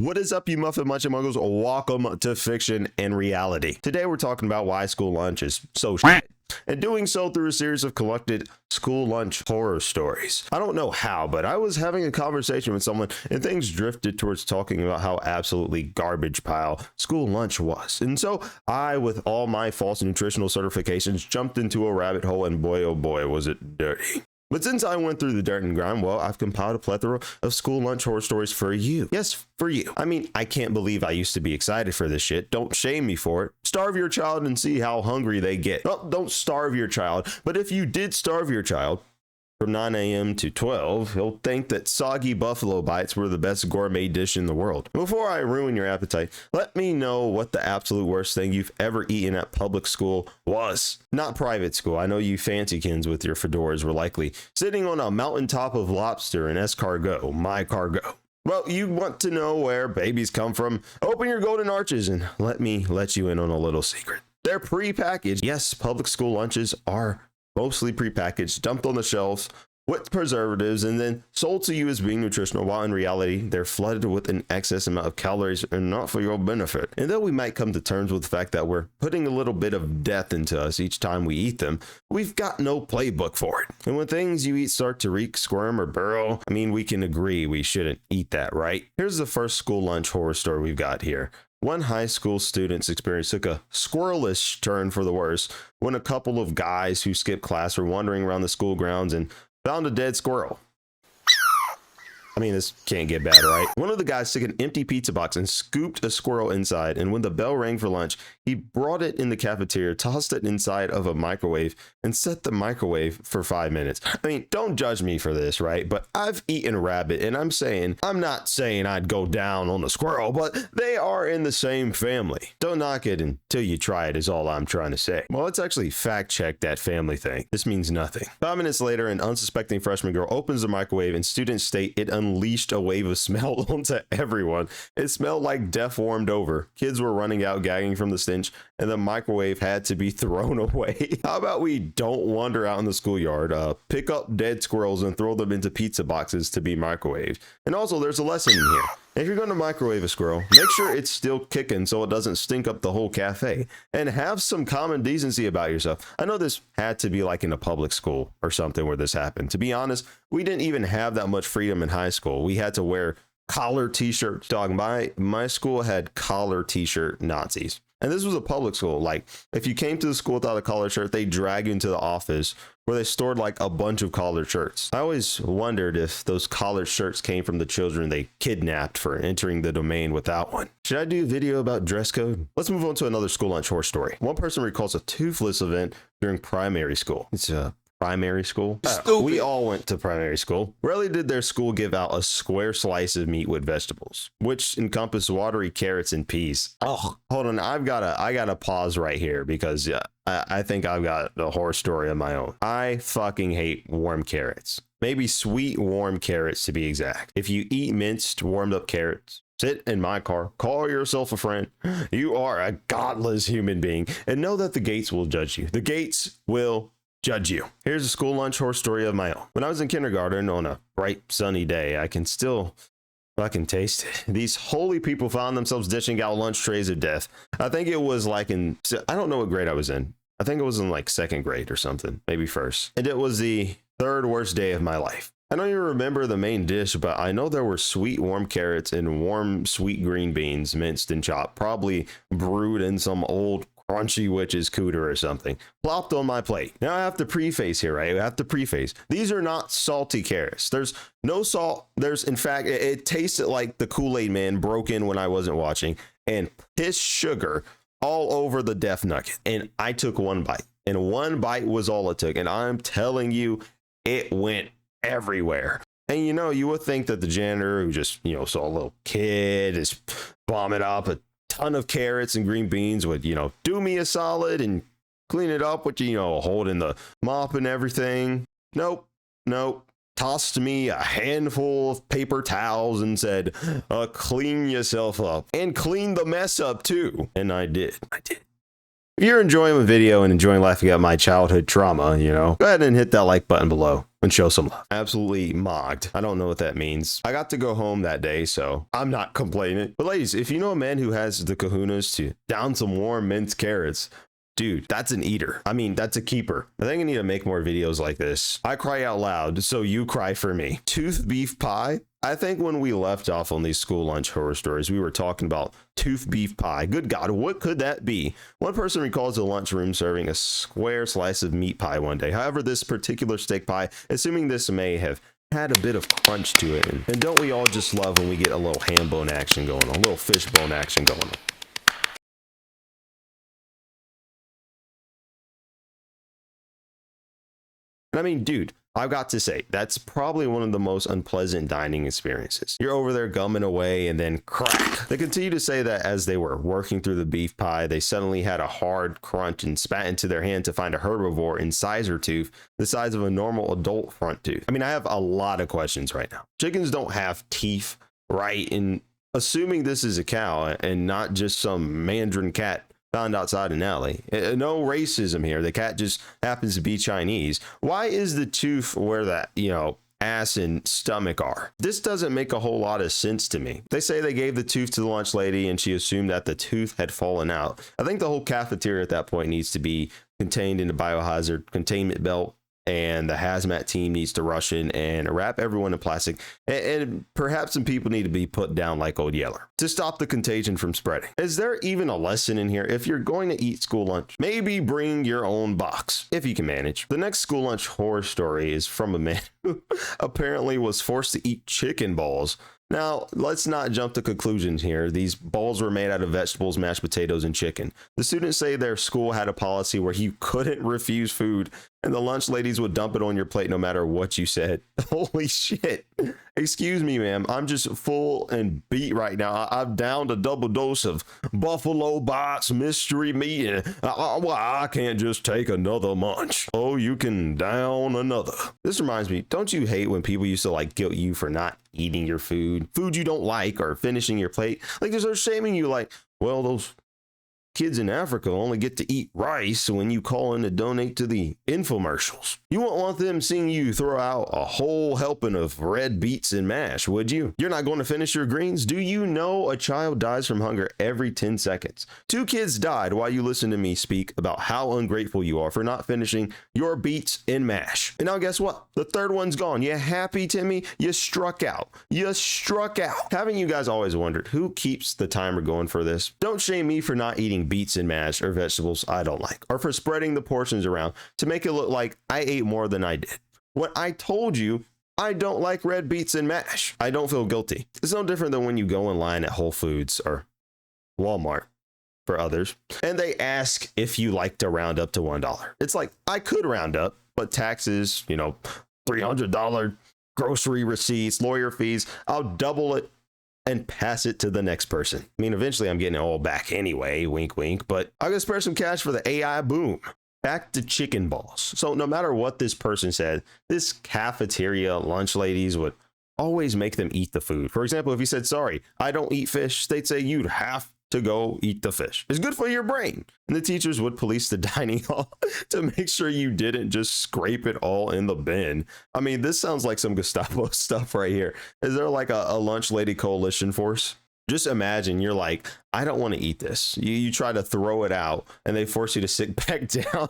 What is up, you muffin munching muggles? Welcome to Fiction and Reality. Today we're talking about why school lunch is so shit, and doing so through a series of collected school lunch horror stories. I don't know how, but I was having a conversation with someone and things drifted towards talking about how absolutely garbage pile school lunch was. And so I, with all my false nutritional certifications, jumped into a rabbit hole, and boy oh boy was it dirty. But since I went through the dirt and grime, well, I've compiled a plethora of school lunch horror stories for you. Yes, for you. I mean, I can't believe I used to be excited for this shit. Don't shame me for it. Starve your child and see how hungry they get. Well, don't starve your child, but if you did starve your child from 9 a.m. to 12, he'll think that soggy buffalo bites were the best gourmet dish in the world. Before I ruin your appetite, let me know what the absolute worst thing you've ever eaten at public school was. Not private school. I know you fancykins with your fedoras were likely sitting on a mountaintop of lobster and escargot, my cargo. Well, you want to know where babies come from? Open your golden arches and let me let you in on a little secret. They're pre-packaged. Yes, public school lunches are mostly prepackaged, dumped on the shelves with preservatives, and then sold to you as being nutritional, while in reality, they're flooded with an excess amount of calories and not for your benefit. And though we might come to terms with the fact that we're putting a little bit of death into us each time we eat them, we've got no playbook for it. And when things you eat start to reek, squirm, or burrow, I mean, we can agree we shouldn't eat that, right? Here's the first school lunch horror story we've got here. One high school student's experience took a squirrelish turn for the worse when a couple of guys who skipped class were wandering around the school grounds and found a dead squirrel. I mean, this can't get bad, right? One of the guys took an empty pizza box and scooped a squirrel inside, and when the bell rang for lunch, he brought it in the cafeteria, tossed it inside of a microwave, and set the microwave for 5 minutes. I mean, don't judge me for this, right? But I've eaten rabbit, and I'm not saying I'd go down on a squirrel, but they are in the same family. Don't knock it until you try it is all I'm trying to say. Well, let's actually fact check that family thing. This means nothing. 5 minutes later, an unsuspecting freshman girl opens the microwave, and students state it unleashed a wave of smell onto everyone. It smelled like death warmed over. Kids were running out, gagging from the stench, and the microwave had to be thrown away. How about we don't wander out in the schoolyard, pick up dead squirrels and throw them into pizza boxes to be microwaved? And also, there's a lesson in here. If you're going to microwave a squirrel, make sure it's still kicking so it doesn't stink up the whole cafe. And have some common decency about yourself. I know this had to be like in a public school or something where this happened. To be honest, we didn't even have that much freedom in high school. We had to wear collar t-shirts. Dog, my school had collar t-shirt Nazis. And this was a public school. Like, if you came to the school without a collared shirt, they drag you into the office where they stored like a bunch of collared shirts. I always wondered if those collared shirts came from the children they kidnapped for entering the domain without one. Should I do a video about dress code? Let's move on to another school lunch horror story. One person recalls a toothless event during primary school. It's a primary school? We all went to primary school. Rarely did their school give out a square slice of meat with vegetables, which encompassed watery carrots and peas. Oh, hold on. I gotta pause right here because I think I've got a horror story of my own. I fucking hate warm carrots. Maybe sweet warm carrots to be exact. If you eat minced warmed up carrots, sit in my car, call yourself a friend. You are a godless human being, and know that the gates will judge you. The gates will judge you. Here's a school lunch horror story of my own. When I was in kindergarten on a bright sunny day, I can still fucking taste it. These holy people found themselves dishing out lunch trays of death. I think it was like I don't know what grade I was in. I think it was in like second grade or something, maybe first. And it was the third worst day of my life. I don't even remember the main dish, but I know there were sweet warm carrots and warm sweet green beans minced and chopped, probably brewed in some old crunchy witch's cooter or something, plopped on my plate. Now I have to preface here, right? I have to preface. These are not salty carrots. There's no salt. In fact, it tasted like the Kool-Aid man broke in when I wasn't watching and piss sugar all over the death nugget. And I took one bite, and one bite was all it took. And I'm telling you, it went everywhere. And you would think that the janitor who just, saw a little kid just vomit up a ton of carrots and green beans would, do me a solid and clean it up with, holding the mop and everything. Nope. Tossed me a handful of paper towels and said, clean yourself up and clean the mess up too. And I did. If you're enjoying the video and enjoying laughing at my childhood trauma, go ahead and hit that like button below. and show some love. Absolutely mogged. I don't know what that means. I got to go home that day, so I'm not complaining. But ladies, if you know a man who has the kahunas to down some warm minced carrots, dude, that's an eater. I mean, that's a keeper. I think I need to make more videos like this. I cry out loud, so you cry for me. Tooth beef pie? I think when we left off on these school lunch horror stories, we were talking about tooth beef pie. Good God, what could that be? One person recalls the lunchroom serving a square slice of meat pie one day. However, this particular steak pie, assuming this may have had a bit of crunch to it. And don't we all just love when we get a little ham bone action going on, a little fish bone action going on? I mean, dude, I've got to say, that's probably one of the most unpleasant dining experiences. You're over there gumming away and then crack. They continue to say that as they were working through the beef pie, they suddenly had a hard crunch and spat into their hand to find a herbivore incisor tooth the size of a normal adult front tooth. I mean, I have a lot of questions right now. Chickens don't have teeth, right? And assuming this is a cow and not just some mandarin cat found outside an alley. No racism here. The cat just happens to be Chinese. Why is the tooth where that, ass and stomach are? This doesn't make a whole lot of sense to me. They say they gave the tooth to the lunch lady and she assumed that the tooth had fallen out. I think the whole cafeteria at that point needs to be contained in a biohazard containment belt, and the hazmat team needs to rush in and wrap everyone in plastic. And perhaps some people need to be put down like Old Yeller to stop the contagion from spreading. Is there even a lesson in here? If you're going to eat school lunch, maybe bring your own box, if you can manage. The next school lunch horror story is from a man who apparently was forced to eat chicken balls. Now, let's not jump to conclusions here. These balls were made out of vegetables, mashed potatoes, and chicken. The students say their school had a policy where you couldn't refuse food, and the lunch ladies would dump it on your plate no matter what you said. Holy shit. Excuse me, ma'am. I'm just full and beat right now. I've downed a double dose of Buffalo Bots mystery meat, and I can't just take another munch. Oh, you can down another. This reminds me, don't you hate when people used to guilt you for not eating your food you don't like, or finishing your plate? They're shaming you well, those kids in Africa only get to eat rice when you call in to donate to the infomercials. You won't want them seeing you throw out a whole helping of red beets and mash, would you? You're not going to finish your greens? Do you know a child dies from hunger every 10 seconds? 2 kids died while you listen to me speak about how ungrateful you are for not finishing your beets and mash. And now guess what? The 3rd one's gone. You happy, Timmy? You struck out. You struck out. Haven't you guys always wondered who keeps the timer going for this? Don't shame me for not eating beets and mash or vegetables I don't like, or for spreading the portions around to make it look like I ate more than I did. When I told you I don't like red beets and mash, I don't feel guilty. It's no different than when you go in line at Whole Foods or Walmart for others, and they ask if you like to round up to $1. It's like, I could round up, but taxes, $300 grocery receipts, lawyer fees, I'll double it and pass it to the next person. I mean, eventually I'm getting it all back anyway, wink, wink, but I'll just spare some cash for the AI boom. Back to chicken balls. So no matter what this person said, this cafeteria lunch ladies would always make them eat the food. For example, if you said, sorry, I don't eat fish, they'd say you'd have to go eat the fish. It's good for your brain. And the teachers would police the dining hall to make sure you didn't just scrape it all in the bin. I mean, this sounds like some Gestapo stuff right here. Is there a lunch lady coalition force? Just imagine you're like, I don't want to eat this. You try to throw it out and they force you to sit back down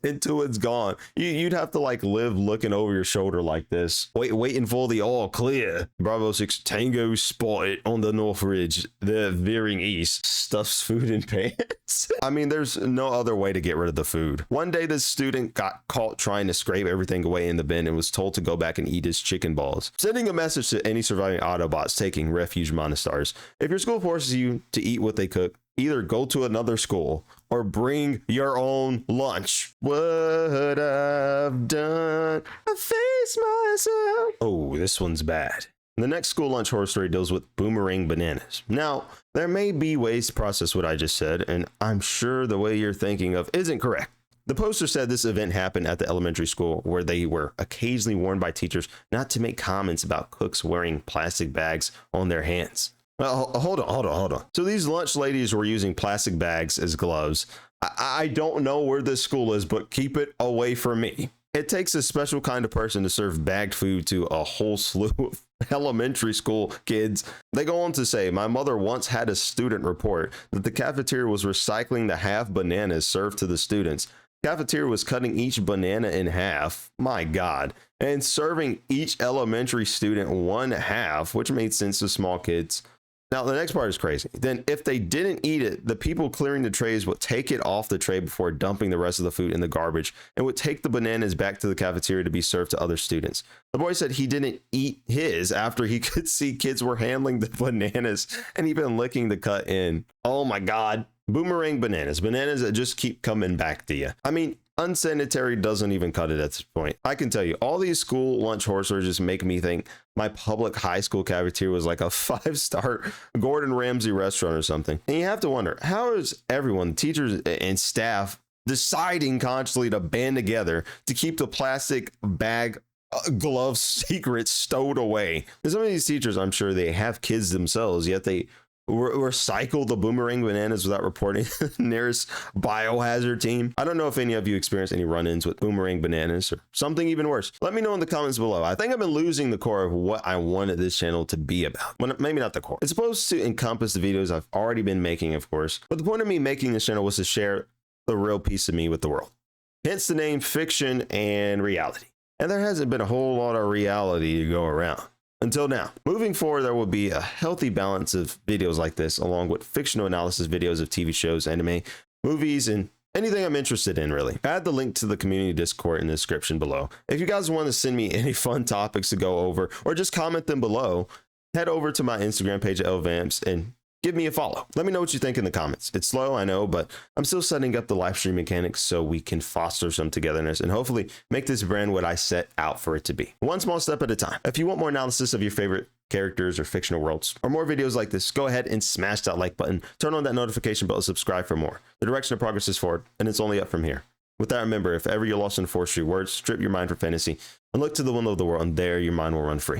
until it's gone. You'd have to live looking over your shoulder like this, waiting for the all clear. Bravo 6 Tango spotted on the North Ridge. They're veering east. Stuffs food in pants. I mean, there's no other way to get rid of the food. One day, this student got caught trying to scrape everything away in the bin and was told to go back and eat his chicken balls. Sending a message to any surviving Autobots taking refuge monstars. If your school forces you to eat what they cook, either go to another school or bring your own lunch. What I've done, I face myself. Oh, this one's bad. The next school lunch horror story deals with boomerang bananas. Now, there may be ways to process what I just said, and I'm sure the way you're thinking of isn't correct. The poster said this event happened at the elementary school where they were occasionally warned by teachers not to make comments about cooks wearing plastic bags on their hands. Well, hold on. So these lunch ladies were using plastic bags as gloves. I don't know where this school is, but keep it away from me. It takes a special kind of person to serve bagged food to a whole slew of elementary school kids. They go on to say, my mother once had a student report that the cafeteria was recycling the half bananas served to the students. Cafeteria was cutting each banana in half, my God, and serving each elementary student one half, which made sense to small kids. Now, the next part is crazy. Then, if they didn't eat it, the people clearing the trays would take it off the tray before dumping the rest of the food in the garbage and would take the bananas back to the cafeteria to be served to other students. The boy said he didn't eat his after he could see kids were handling the bananas and even licking the cut in. Oh my God. Boomerang bananas. Bananas that just keep coming back to you. I mean, unsanitary doesn't even cut it at this point. I can tell you, all these school lunch horror stories just make me think my public high school cafeteria was like a 5-star Gordon Ramsay restaurant or something. And you have to wonder, how is everyone, teachers and staff, deciding consciously to band together to keep the plastic bag glove secrets stowed away? And some of these teachers, I'm sure they have kids themselves, yet they recycle the boomerang bananas without reporting the nearest biohazard team. I don't know if any of you experienced any run-ins with boomerang bananas or something even worse. Let me know in the comments below. I think I've been losing the core of what I wanted this channel to be about. Well, maybe not the core. It's supposed to encompass the videos I've already been making, of course, but the point of me making this channel was to share the real piece of me with the world. Hence the name Fiction and Reality. And there hasn't been a whole lot of reality to go around. Until now. Moving forward, there will be a healthy balance of videos like this, along with fictional analysis videos of TV shows, anime, movies, and anything I'm interested in, really. Add the link to the community Discord in the description below. If you guys want to send me any fun topics to go over, or just comment them below, head over to my Instagram page at LVamps and give me a follow. Let me know what you think in the comments. It's slow, I know, but I'm still setting up the live stream mechanics so we can foster some togetherness and hopefully make this brand what I set out for it to be. One small step at a time. If you want more analysis of your favorite characters or fictional worlds, or more videos like this, go ahead and smash that like button, turn on that notification bell, subscribe for more. The direction of progress is forward, and it's only up from here. With that, remember, if ever you're lost in 4th Street words, strip your mind for fantasy and look to the window of the world, and there your mind will run free.